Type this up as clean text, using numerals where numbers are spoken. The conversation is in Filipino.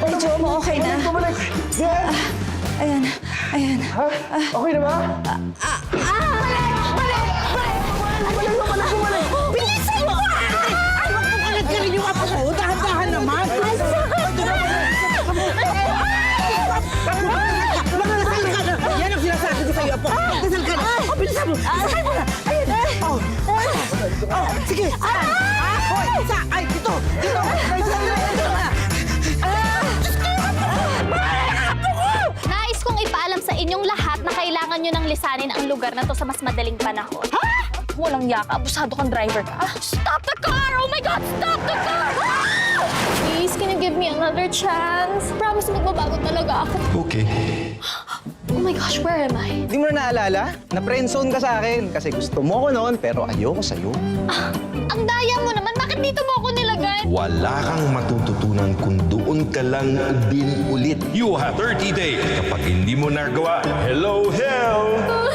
medyo okay na. Bumalik! Jen! Ayan. Ha? Okay na ba? Bilisan mo! Ay, wag mo kalat ka rin yung apo ko. Dahan-dahan naman. Magdasal ka na. Yan ang sinasabi ko sa'yo, apo. Magdasal ka na. Bilisan mo. Sakay mo na. Ayun. Sige. Hoy, isa. Ay, dito. Dito. Nais kong ipaalam sa inyong lahat na kailangan nyo nang lisanin ang lugar na to sa mas madaling panahon. Walang yaka. Abusado kang driver ka. Stop the car! Oh my God! Stop the car! Please, can you give me another chance? Promise magbabago talaga ako. Okay. Oh my gosh, where am I? Hindi mo na naalala? Na-friendzone ka sa akin kasi gusto mo ko noon pero ayoko sa'yo. Ang daya mo naman. Bakit dito mo ako nilagay? Wala kang matututunan kung doon ka lang din ulit. You have 30 days. Kapag hindi mo nagawa, hello, hell!